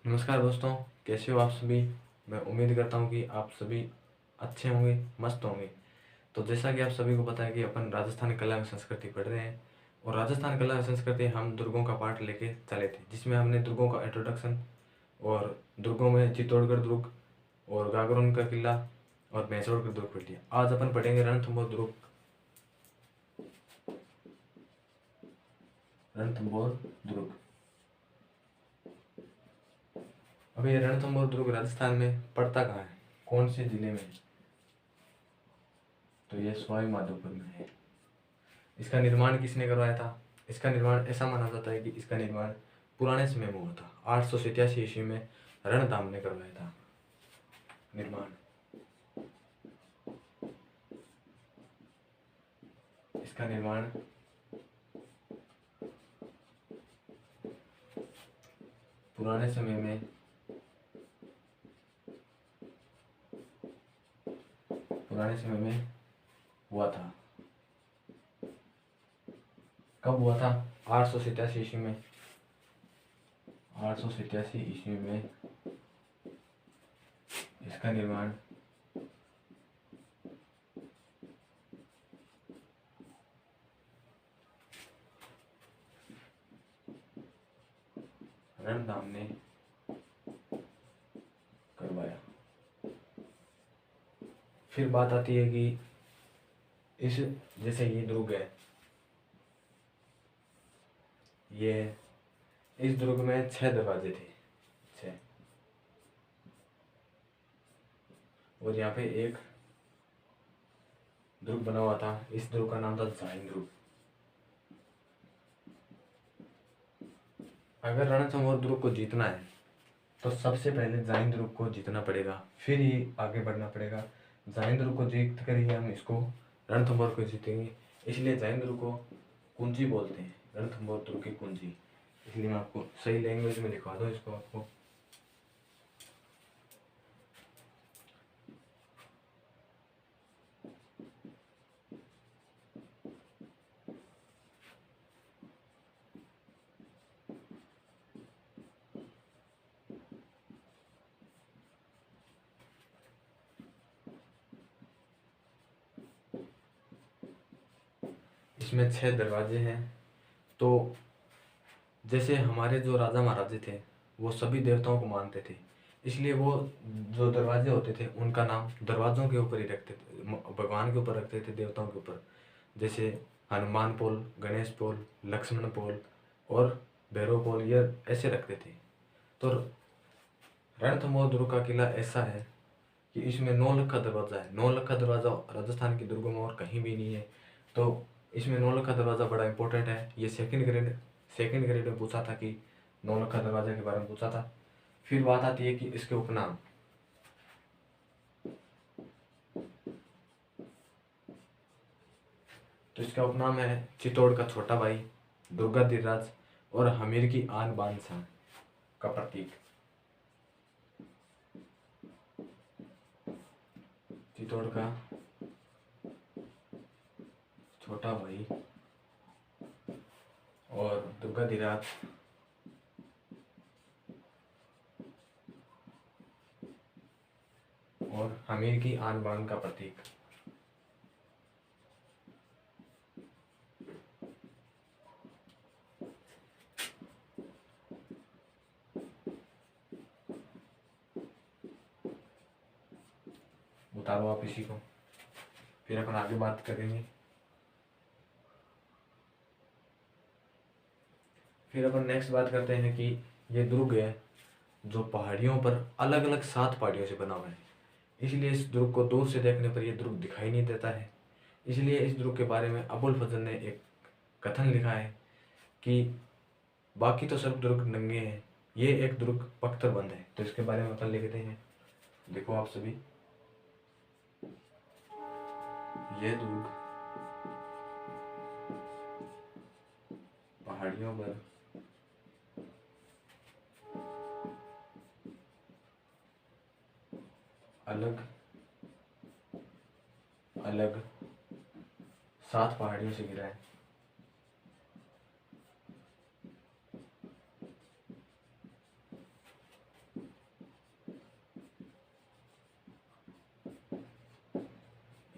नमस्कार दोस्तों, कैसे हो आप सभी। मैं उम्मीद करता हूँ कि आप सभी अच्छे होंगे, मस्त होंगे। तो जैसा कि आप सभी को पता है कि अपन राजस्थान कला एवं संस्कृति पढ़ रहे हैं, और राजस्थान कला एवं संस्कृति हम दुर्गों का पाठ लेके चले थे, जिसमें हमने दुर्गों का इंट्रोडक्शन और दुर्गों में चित्तौड़गढ़ दुर्ग और गागरोन का किला और मैसूर का दुर्ग पढ़ लिया। आज अपन पढ़ेंगे रणथंभौर दुर्ग। रणथंभौर दुर्ग। अब ये रणथंभौर दुर्ग राजस्थान में पड़ता कहाँ है, कौन से जिले में है? तो ये सवाई माधोपुर में है। इसका निर्माण किसने करवाया था? इसका निर्माण ऐसा माना जाता है कि इसका निर्माण पुराने समय में हुआ था। 887 ईस्वी में रणदाम ने करवाया था निर्माण। इसका निर्माण पुराने समय में हुआ था। कब हुआ था? 887 ईस्वी में। 887 ईस्वी में इसका निर्माण रणदाम ने करवाया। फिर बात आती है कि इस जैसे ये दुर्ग है, ये इस दुर्ग में 6 दरवाजे थे, 6। और यहाँ पे एक दुर्ग बना हुआ था। इस दुर्ग का नाम था जाइन दुर्ग। अगर रणथंभौर दुर्ग को जीतना है तो सबसे पहले जाइन दुर्ग को जीतना पड़ेगा, फिर ही आगे बढ़ना पड़ेगा। जाइन दुर्ग को जीत कर ही हम इसको रणथंभौर को जीतेंगे। इसलिए जाइन दुर्ग को कुंजी बोलते हैं, रणथंभौर दुर्ग की कुंजी। इसलिए मैं आपको सही लैंग्वेज में लिखवा दूँ इसको आपको। इसमें 6 दरवाजे हैं। तो जैसे हमारे जो राजा महाराजे थे वो सभी देवताओं को मानते थे, इसलिए वो जो दरवाजे होते थे उनका नाम दरवाज़ों के ऊपर ही रखते थे, भगवान के ऊपर रखते थे, देवताओं के ऊपर। जैसे हनुमान पोल, गणेश पोल, लक्ष्मण पोल और भैरव पोल, ये ऐसे रखते थे। तो रणथंभौर दुर्ग का किला ऐसा है कि इसमें 9 लख का दरवाज़ा है। 9 लख का दरवाज़ा राजस्थान के दुर्गों में और कहीं भी नहीं है। तो इसमें 9 लख का दरवाज़ा बड़ा इंपॉर्टेंट है। ये सेकंड ग्रेड में पूछा था कि 9 लख का दरवाजे के बारे में पूछा था। फिर बात आती है कि इसके उपनाम। तो इसका उपनाम है चित्तौड़ का छोटा भाई, दुर्गाधीराज और हमीर की आन बान शान का प्रतीक। चित्तौड़ का छोटा भाई और दुर्गाधीराज और हमीर की आन बान का प्रतीक। उतारो आप इसी को, फिर अपन आगे बात करेंगे। फिर अपन नेक्स्ट बात करते हैं कि ये दुर्ग है जो पहाड़ियों पर अलग अलग 7 पहाड़ियों से बना हुआ है। इसलिए इस दुर्ग को दूर से देखने पर यह दुर्ग दिखाई नहीं देता है। इसलिए इस दुर्ग के बारे में अबुल फजल ने एक कथन लिखा है कि बाकी तो सब दुर्ग नंगे हैं, ये एक दुर्ग पख्तरबंद है। तो इसके बारे में अपन लिखते हैं, देखो आप सभी। यह दुर्ग पहाड़ियों पर अलग अलग 7 पहाड़ियों से घिरा है।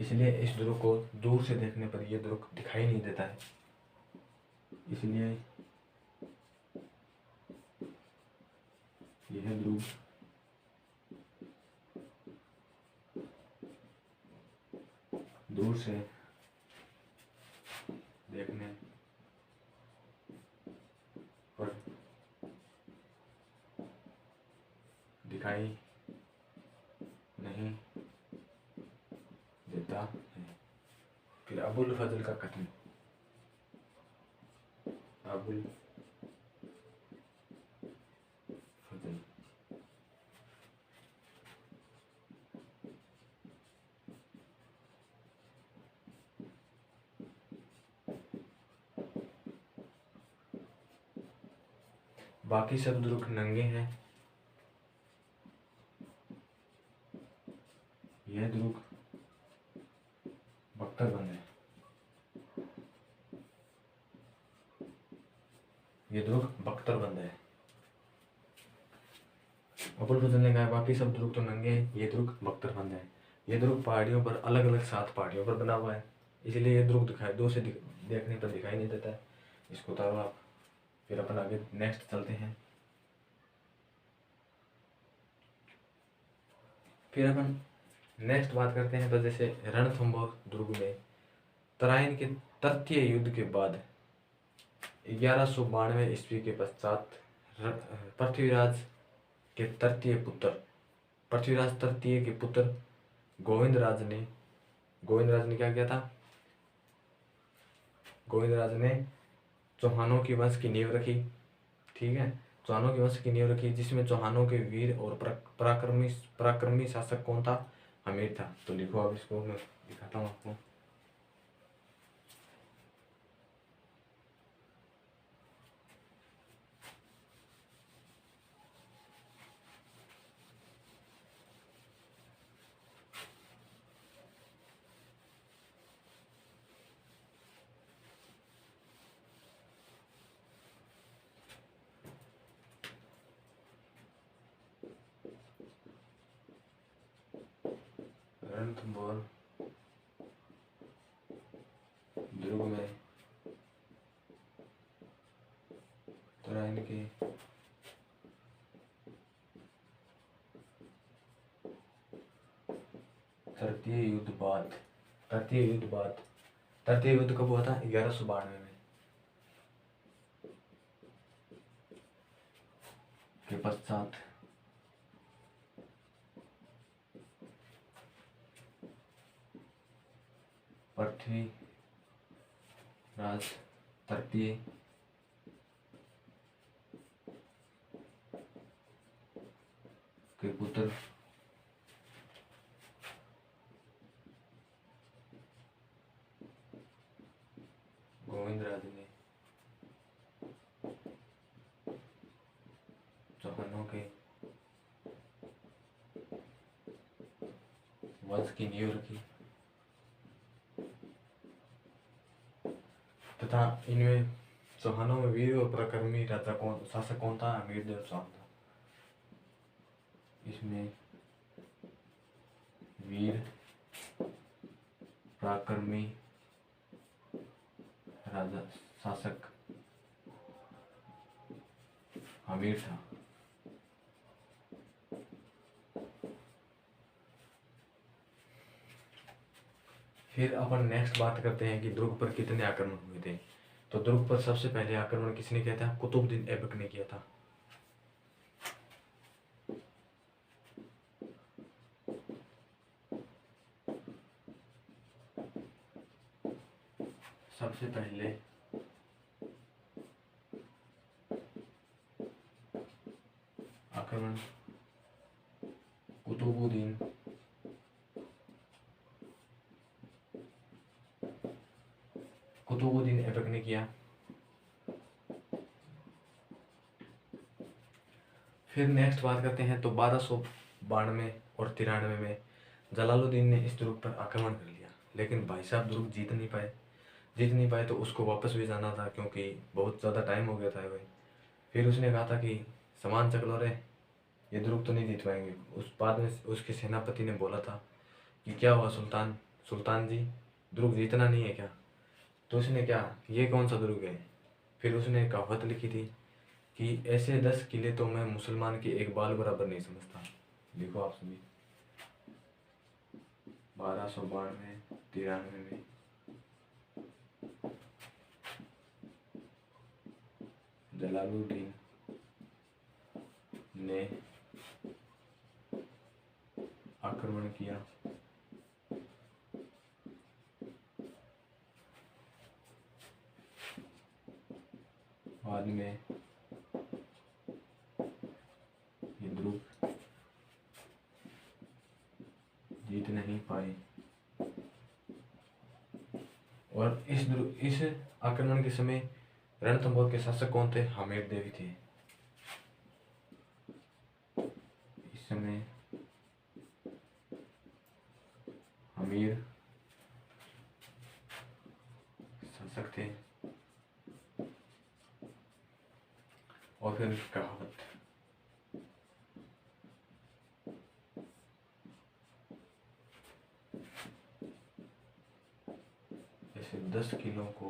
इसलिए इस दुर्ग को दूर से देखने पर यह दुर्ग दिखाई नहीं देता है। इसलिए यह दुर्ग दूर से देखने पर दिखाई नहीं देता है। फिर अबुल फजल का कथन, अबुल फजल बाकी सब दुर्ग नंगे हैं, यह दुर्ग बख्तरबंद है। यह दुर्ग बख्तरबंद है। अबुल फजल ने कहा बाकी सब दुर्ग तो नंगे हैं, ये दुर्ग बख्तरबंद है। ये दुर्ग पहाड़ियों पर अलग अलग 7 पहाड़ियों पर बना हुआ है, इसलिए ये दुर्ग दिखाई दूर से देखने पर दिखाई नहीं देता है। इसको उतारो आप। फिर अपन आगे नेक्स्ट चलते हैं। फिर अपन नेक्स्ट बात करते हैं। तो जैसे रणथंभौर दुर्ग में तराइन के तृतीय युद्ध के बाद 1192 ईस्वी के पश्चात पृथ्वीराज तृतीय के पुत्र गोविंदराज ने क्या किया था? गोविंदराज ने चौहानों की वंश की नींव रखी। ठीक है, चौहानों की वंश की नींव रखी, जिसमें चौहानों के वीर और पराक्रमी शासक कौन था? हमीर था। तो लिखो अब इसको, मैं दिखाता हूँ आपको। रणथंभौर दुर्ग में तराइन के तृतीय युद्ध कब हुआ था? 1192 में के पश्चात पृथ्वीराज तृतीय के पुत्र गोविंदराज ने चौहानों के वंश की नींव रखी तथा इनमें चौहानों में वीर और पराक्रमी शासक कौन था? हमीरदेव चौहान था। इसमें वीर पराक्रमी राजा शासक हमीर था। फिर अपन नेक्स्ट बात करते हैं कि दुर्ग पर कितने आक्रमण हुए थे। तो दुर्ग पर सबसे पहले आक्रमण किसने किया था? कुतुबुद्दीन ऐबक ने किया था। सबसे पहले आक्रमण कुतुबुद्दीन ऐबक ने किया। फिर नेक्स्ट बात करते हैं। तो 1292 और 93 में जलालुद्दीन ने इस दुर्ग पर आक्रमण कर लिया, लेकिन भाई साहब दुर्ग जीत नहीं पाए तो उसको वापस भी जाना था, क्योंकि बहुत ज़्यादा टाइम हो गया था भाई। फिर उसने कहा था कि सामान चक लो रे, ये दुर्ग तो नहीं जीत पाएंगे। उस बाद में उसके सेनापति ने बोला था कि क्या हुआ सुल्तान, सुल्तान जी, दुर्ग जीतना नहीं है क्या? तो उसने क्या, ये कौन सा दुर्ग है? फिर उसने कहावत लिखी थी कि ऐसे 10 किले तो मैं मुसलमान की एक बाल बराबर नहीं समझता। लिखो आप सभी। 1292-93 में जलालुद्दीन ने आक्रमण किया। बाद में ये दुर्ग जीत नहीं पाए और इस आक्रमण के समय रणथंभौर के शासक कौन थे? हमीर देवी थे। इस समय हमीर शासक थे। और फिर कहावत, जैसे 10 किलों को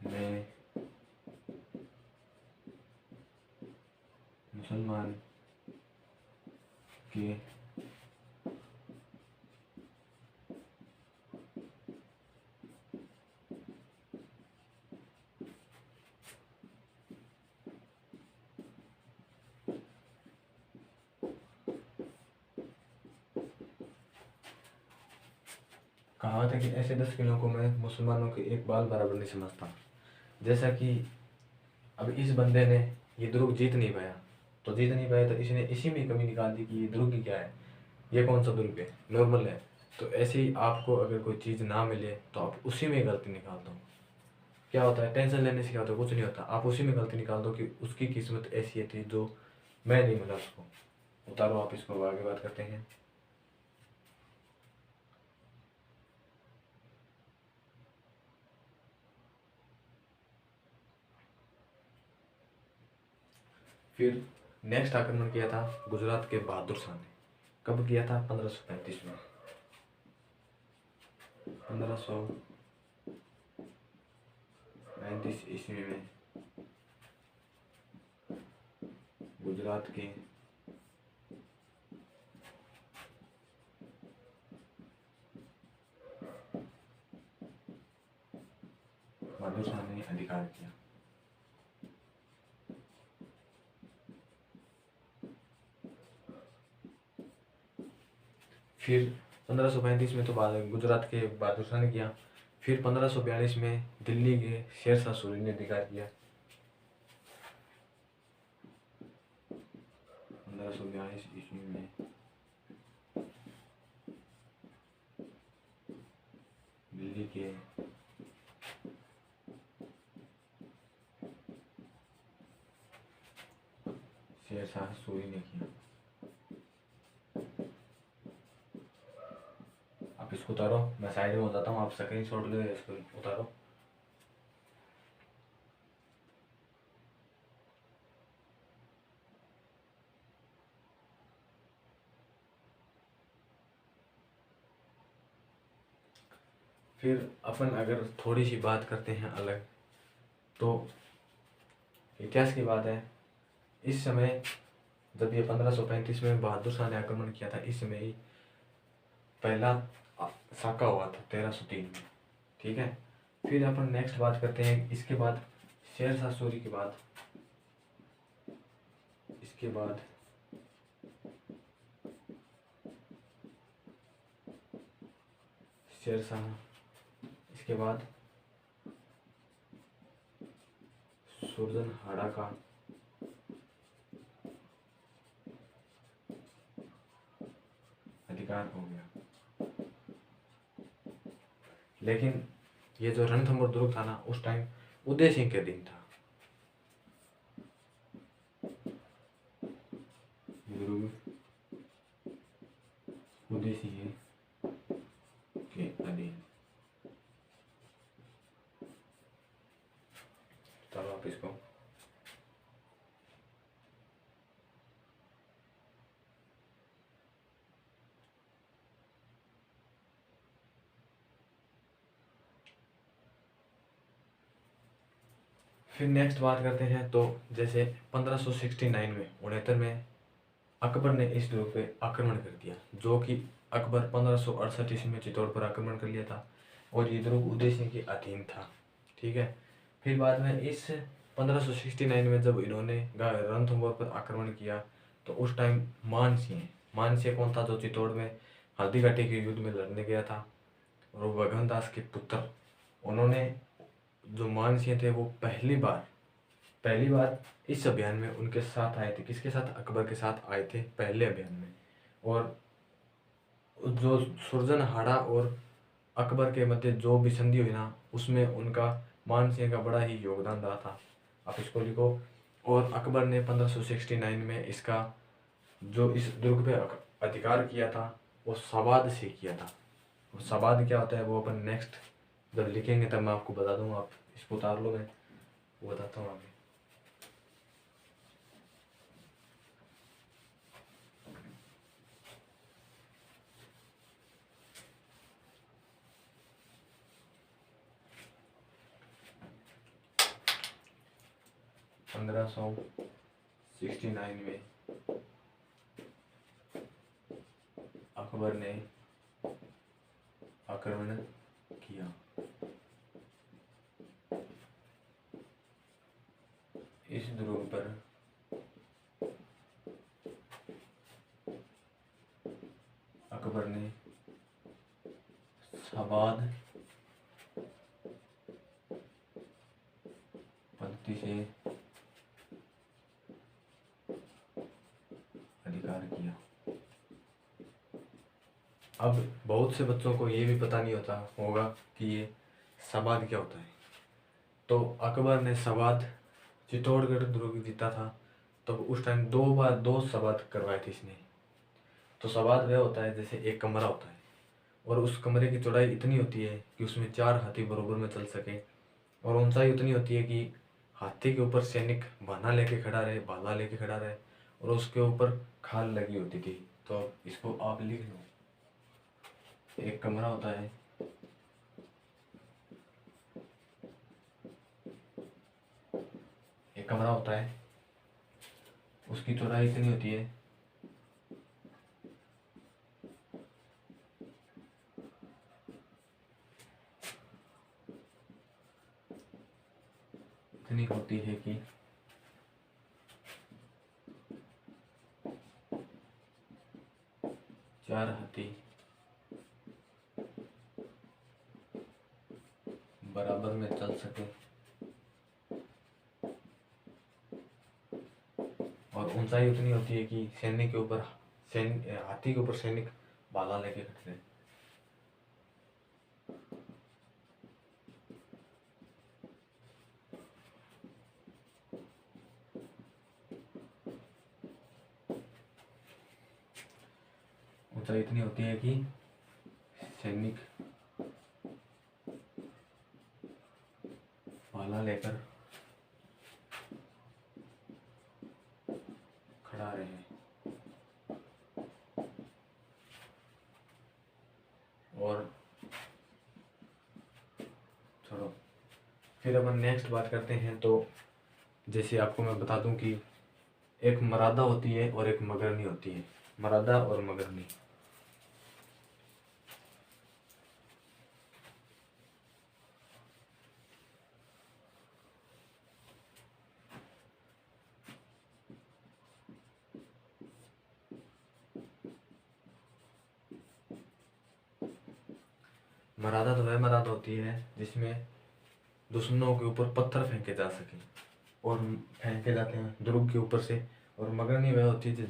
मैं मुसलमान के कहावत है कि ऐसे 10 किलों को मैं मुसलमानों के एक बाल बराबर नहीं समझता। जैसा कि अब इस बंदे ने ये दुर्ग जीत नहीं पाया, तो इसने इसी में कमी निकाल दी कि ये दुर्ग क्या है, ये कौन सा दुर्ग है, नॉर्मल है। तो ऐसे ही आपको अगर कोई चीज़ ना मिले तो आप उसी में गलती निकाल दो। क्या होता है, टेंशन लेने से क्या होता है? कुछ नहीं होता। आप उसी में गलती निकाल दो कि उसकी किस्मत ऐसी थी जो मैं नहीं मिला उसको। उतारो आप इसको, आगे बात करते हैं। फिर नेक्स्ट आक्रमण किया था गुजरात के बहादुर शाह ने। कब किया था? 1535 में। 1535 ईस्वी में गुजरात के बहादुर शाह ने अधिकार किया। फिर 1535 में तो गुजरात के बहादुर शाह ने किया। फिर 1542 में दिल्ली के शेरशाह सूरी ने अधिकार किया। 1542 ईस्वी में दिल्ली के शेरशाह सूरी ने किया। आप इसको उतारो, मैं साइड में हो जाता हूँ, आप स्क्रीन शॉट ले इसको उतारो। फिर अपन अगर थोड़ी सी बात करते हैं अलग, तो इतिहास की बात है। इस समय जब ये 1535 में बहादुर शाह ने आक्रमण किया था, इस समय ही पहला साका हुआ था 1303 में। ठीक है। फिर अपन नेक्स्ट बात करते हैं। इसके बाद शेरशाह सूरी के बाद, इसके बाद शेरशाह, इसके बाद सुरजनहाड़ा का अधिकार हो गया। लेकिन ये जो रणथंभौर दुर्ग था ना, उस टाइम उदय सिंह के अधीन था। दुर्ग उदय सिंह के अधीन। तब आप इसको फिर नेक्स्ट बात करते हैं तो जैसे 1569 में 69 में अकबर ने इस दुर्ग पे आक्रमण कर दिया, जो कि अकबर 1568 ईस्वी में चित्तौड़ पर आक्रमण कर लिया था और ये दुर्ग उदय सिंह के अधीन था। ठीक है। फिर बाद में इस 1569 में जब इन्होंने रणथंभौर पर आक्रमण किया तो उस टाइम मानसिंह कौन था, जो चित्तौड़ में हल्दी घाटी के युद्ध में लड़ने गया था, और वो भगवंत के पुत्र। उन्होंने जो मानसिंह थे वो पहली बार इस अभियान में उनके साथ आए थे। किसके साथ? अकबर के साथ आए थे पहले अभियान में। और जो सुरजनहाड़ा और अकबर के मध्य जो भी संधि हुई ना, उसमें उनका मानसिंह का बड़ा ही योगदान रहा था। आप इसको लिखो। और अकबर ने 1569 में इसका जो इस दुर्ग पे अधिकार किया था वो सवाद से किया था। वो सवाद क्या होता है वो अपन नेक्स्ट जब लिखेंगे तब मैं आपको बता दूंगा। आप इसको उतार लो, मैं वो बताता हूँ आगे। पंद्रह सौ 69 में अकबर ने आक्रमण किया। इस दुर्ग पर अकबर ने सवाद पद्धति से अधिकार किया। अब बहुत से बच्चों को ये भी पता नहीं होता होगा कि ये सवाद क्या होता है। तो अकबर ने सवाद चित्तौड़गढ़ दुर्ग जीता था, तो उस टाइम दो सवाद करवाए थे इसने। तो सवाद वह होता है जैसे एक कमरा होता है और उस कमरे की चौड़ाई इतनी होती है कि उसमें 4 हाथी बराबर में चल सके, और ऊंचाई उतनी होती है कि हाथी के ऊपर सैनिक भाला लेके खड़ा रहे, और उसके ऊपर खाल लगी होती थी। तो इसको आप लिख लो। एक कमरा होता है, उसकी चौड़ाई इतनी होती है कि 4 हाथी बराबर में चल सके, और ऊंचाई उतनी होती है कि हाथी के ऊपर सैनिक भाला लेके खड़े रहे। ऊंचाई इतनी होती है कि सैनिक भाला लेकर खड़ा रहे। और छोड़ो, फिर अपन नेक्स्ट बात करते हैं। तो जैसे आपको मैं बता दूं कि एक मरादा होती है और एक मगरनी होती है। मरादा और मगरनी। मरादा तो वह मरादा होती है जिसमें दुश्मनों के ऊपर पत्थर फेंके जा सके, और फेंके जाते हैं दुर्ग के ऊपर से। और मगरनी वह होती है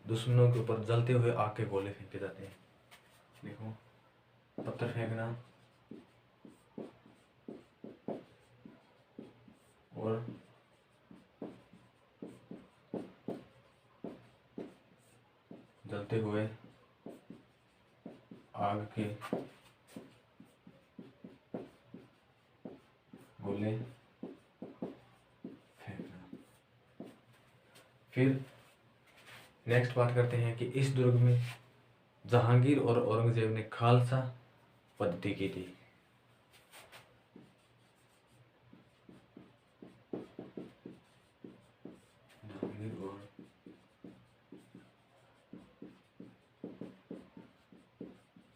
दुश्मनों के ऊपर जलते हुए आग के गोले फेंके जाते हैं। देखो, पत्थर फेंकना और जलते हुए आग के गोले फेंकना। फिर नेक्स्ट बात करते हैं कि इस दुर्ग में जहांगीर और औरंगजेब ने खालसा पद्धति की थी। महावीर और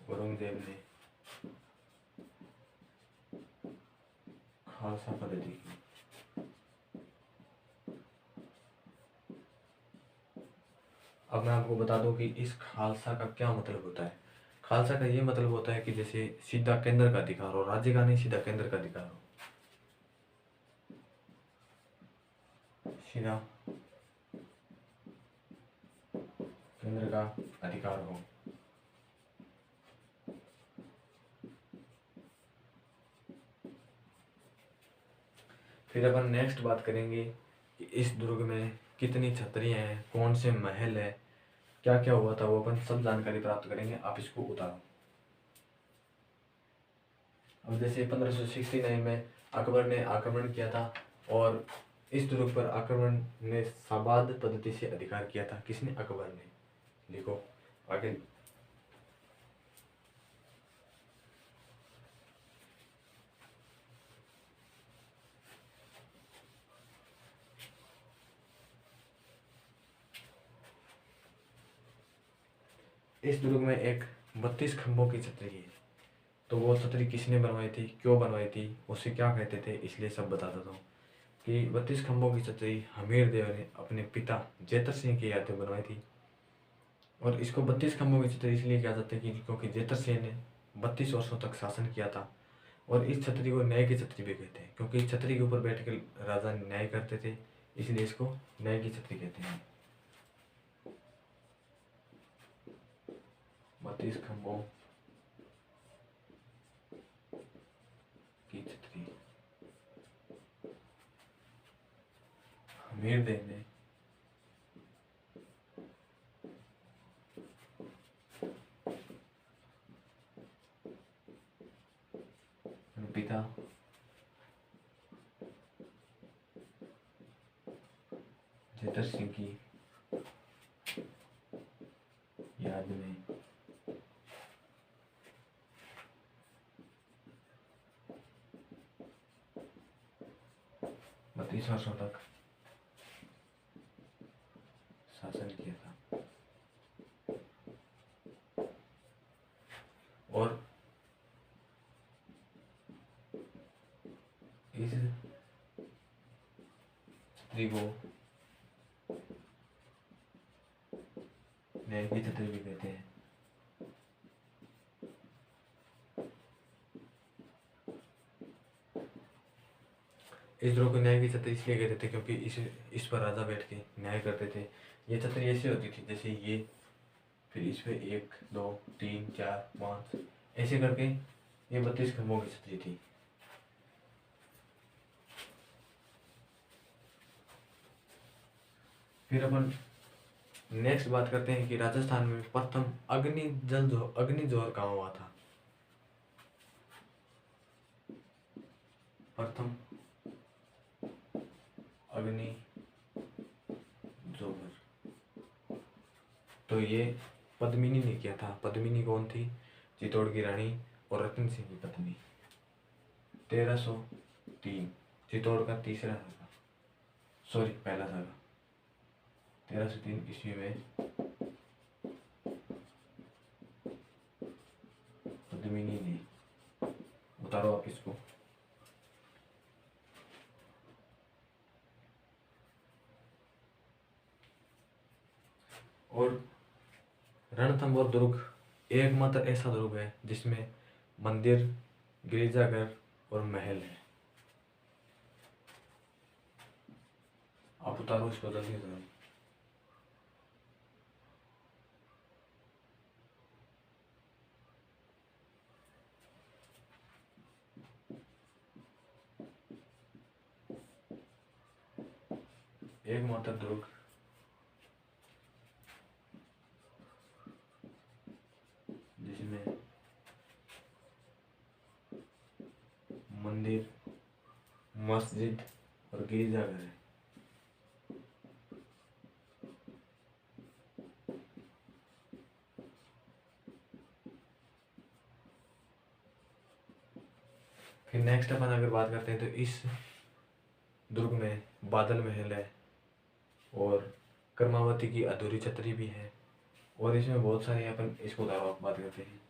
औरंगजेब ने खालसा पद्धति की। अब मैं आपको बता दूं कि इस खालसा का क्या मतलब होता है। खालसा का ये मतलब होता है कि जैसे सीधा केंद्र का अधिकार हो, राज्य का नहीं, सीधा केंद्र का अधिकार हो, सीधा केंद्र का अधिकार हो। फिर अपन नेक्स्ट बात करेंगे कि इस दुर्ग में कितनी छतरियां हैं, कौन से महल है, क्या क्या हुआ था, वो अपन सब जानकारी प्राप्त करेंगे। आप इसको उतारो। अब जैसे 1569 में अकबर ने आक्रमण किया था और इस दुर्ग पर आक्रमण ने साबाद पद्धति से अधिकार किया था। किसने? अकबर ने। देखो आगे। इस दुर्ग में एक 32 खंभों की छतरी है। तो वो छतरी किसने बनवाई थी, क्यों बनवाई थी, उसे क्या कहते थे, इसलिए सब बता देता हूँ कि 32 खंभों की छतरी हमीर देव ने अपने पिता जेतर सिंह की याद में बनवाई थी। और इसको 32 खंभों की छतरी इसलिए कहा जाता है कि क्योंकि जेतर सिंह ने 32 वर्षों तक शासन किया था। और इस छतरी को न्याय की छतरी भी कहते हैं, क्योंकि इस छतरी के ऊपर बैठ कर राजा न्याय करते थे, इसलिए इसको न्याय की छतरी कहते हैं। 32 खंभों की छतरी हमीर देव ने पिता जेतर सिंह की याद में 32 वर्षों तक शासन किया था। और इस छतरी को न्याय की छतरी भी कहते हैं। इस द्रोह को न्याय की छतरी इसलिए कहते थे क्योंकि इस पर राजा बैठ के न्याय करते थे। ये छतरी ऐसी होती थी जैसे ये, फिर इस पे 1 2 3 4 5 ऐसे करके ये 32 खंभों की छतरी थी। फिर अपन नेक्स्ट बात करते हैं कि राजस्थान में प्रथम अग्नि जोहर कहाँ हुआ था। प्रथम अग्नि जोहर तो ये पद्मिनी ने किया था। पद्मिनी कौन थी? चित्तौड़ की रानी और रतन सिंह की पत्नी। 1303 चित्तौड़ का तीसरा सागा, सॉरी पहला सागा। 1303 ईस्वी में पद्मिनी ने, उतारो आप इसको। और रणथंभौर दुर्ग एकमात्र ऐसा दुर्ग है जिसमें मंदिर, गिरजाघर और महल है। आप उतारो इसको जल्दी से। एकमात्र दुर्ग जिसमें मंदिर, मस्जिद और गिरजाघर है। फिर नेक्स्ट अपन अगर बात करते हैं तो इस दुर्ग में बादल महल है, और कर्मावती की अधूरी छतरी भी है। और इसमें बहुत सारे अपन इसको उदाहरण बात करते हैं।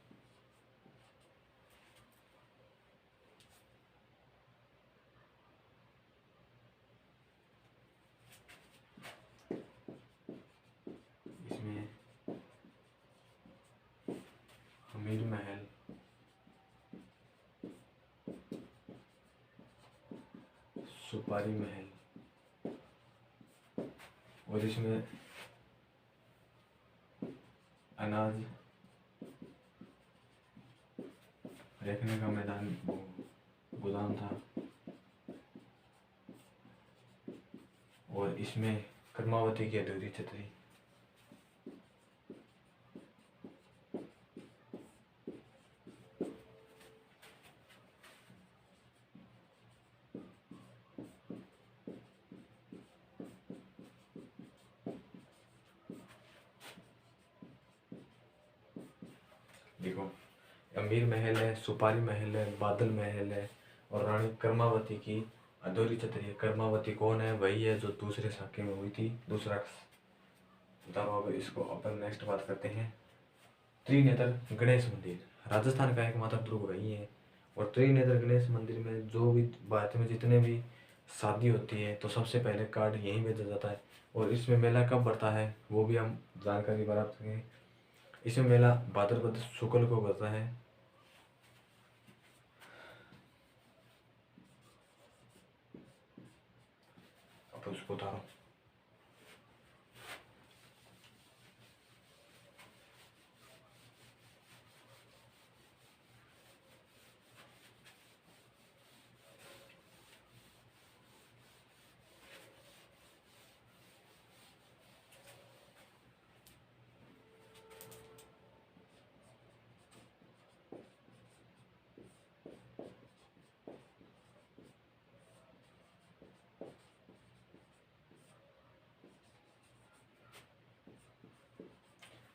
इसमें हमीर महल, सुपारी महल, और इसमें अनाज रखने का मैदान गोदाम था। और इसमें कर्मावती की अधूरी छतरी। देखो, अमीर महल है, सुपारी महल है, बादल महल है, और रानी कर्मावती की अधूरी छतरी है। कर्मावती कौन है? वही है जो दूसरे साके में हुई थी, दूसरा। बताओ, अब इसको अपन नेक्स्ट बात करते हैं। त्रिनेत्र गणेश मंदिर राजस्थान का एकमात्र दुर्ग वही है। और त्रिनेत्र गणेश मंदिर में जो भी भारत में जितने भी शादी होती है तो सबसे पहले कार्ड यहीं भेजा जाता है। और इसमें मेला कब बढ़ता है वो भी हम जानकारी प्राप्त करें। इसमें मेला भाद्रपद शुक्ल को बढ़ता है। अब उसको उतारो।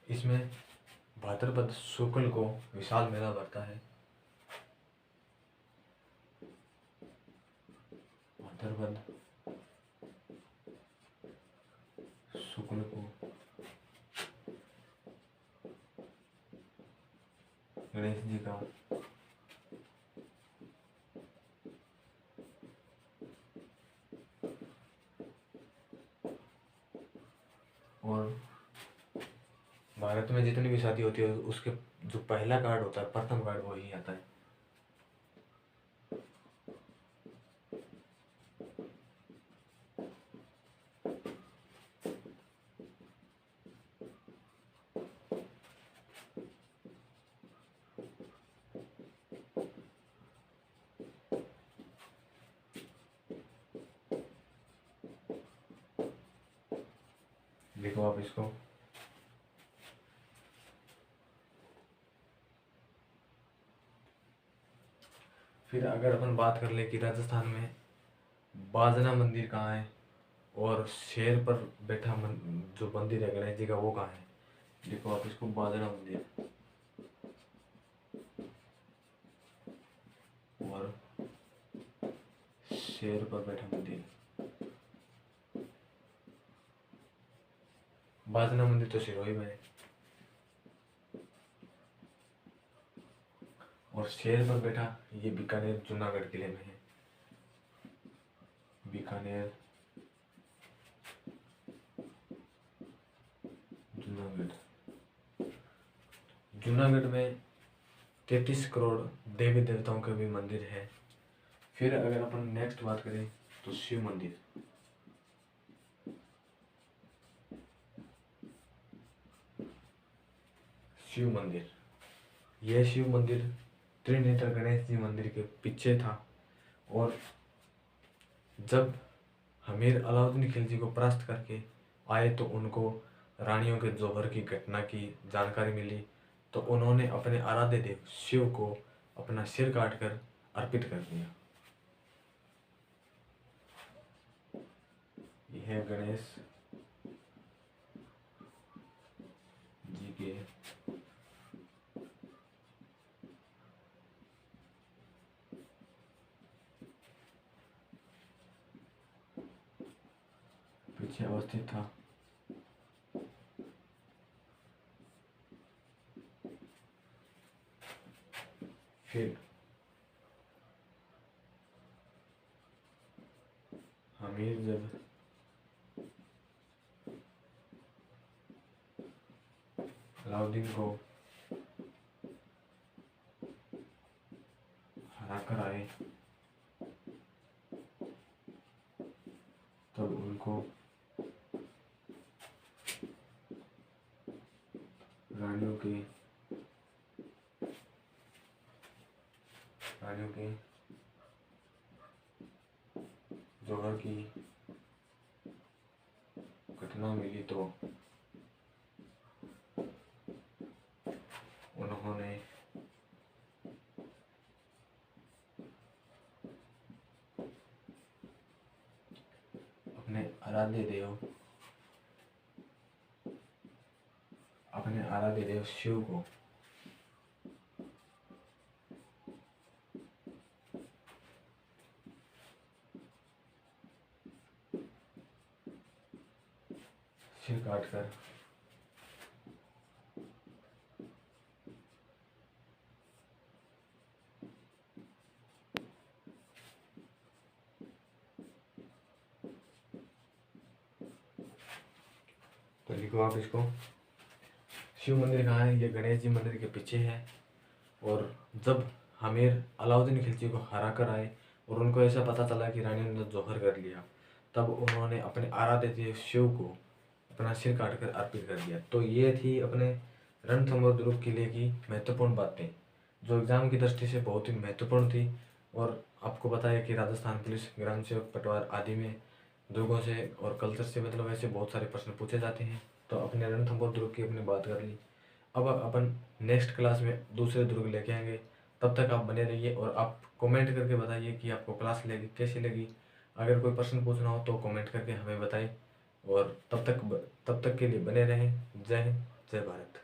इसमें भाद्रपद शुक्ल को विशाल मेला बढ़ता है। भाद्रपद शुक्ल को गणेश जी का और भारत में जितनी भी शादी होती है उसके जो पहला कार्ड होता है, प्रथम कार्ड वही आता है। देखो आप इसको। फिर अगर अपन बात कर ले कि राजस्थान में बाजना मंदिर कहाँ है और शेर पर बैठा जो मंदिर है गणेश जी का वो कहाँ है। देखो आप इसको, बाजना मंदिर और शेर पर बैठा मंदिर। बाजना मंदिर तो सिरोही में है और शेर पर बैठा ये बीकानेर जूनागढ़ किले में है। बीकानेर जूनागढ़। जूनागढ़ में 33 करोड़ देवी देवताओं के भी मंदिर है। फिर अगर अपन नेक्स्ट बात करें तो शिव मंदिर। शिव मंदिर, यह शिव मंदिर त्रिनेत्र गणेश जी मंदिर के पीछे था। और जब हमीर अलाउद्दीन खिलजी को परास्त करके आए तो उनको रानियों के जौहर की घटना की जानकारी मिली, तो उन्होंने अपने आराध्य देव शिव को अपना सिर काटकर अर्पित कर दिया। यह गणेश जी के पीछे अवस्थित था। फिर हमीर जब अलाउद्दीन को हरा कर आए तब उनको रानियों के जौहर की घटना मिली तो उन्होंने अपने आराध्य देव शिव को सिर काट कर तो लिखो आप इसको। शिव मंदिर कहाँ है? ये गणेश जी मंदिर के पीछे है। और जब हमीर अलाउद्दीन खिलजी को हरा कर आए और उनको ऐसा पता चला कि रानी ने जौहर कर लिया, तब उन्होंने अपने आराध्य देव शिव को अपना सिर काट कर अर्पित कर दिया। तो ये थी अपने रणथंभौर दुर्ग किले की महत्वपूर्ण बातें, जो एग्जाम की दृष्टि से बहुत ही महत्वपूर्ण थी। और आपको पता है कि राजस्थान पुलिस, ग्राम सेवक, पटवार आदि में दुर्गों से और कल्चर से मतलब ऐसे बहुत सारे प्रश्न पूछे जाते हैं। तो अपने रणथंभौर दुर्ग की अपनी बात कर ली। अब अपन नेक्स्ट क्लास में दूसरे दुर्ग लेके आएंगे। तब तक आप बने रहिए और आप कमेंट करके बताइए कि आपको क्लास लगी कैसी लगी। अगर कोई प्रश्न पूछना हो तो कमेंट करके हमें बताइए। और तब तक के लिए बने रहें। जय हिंद, जय भारत।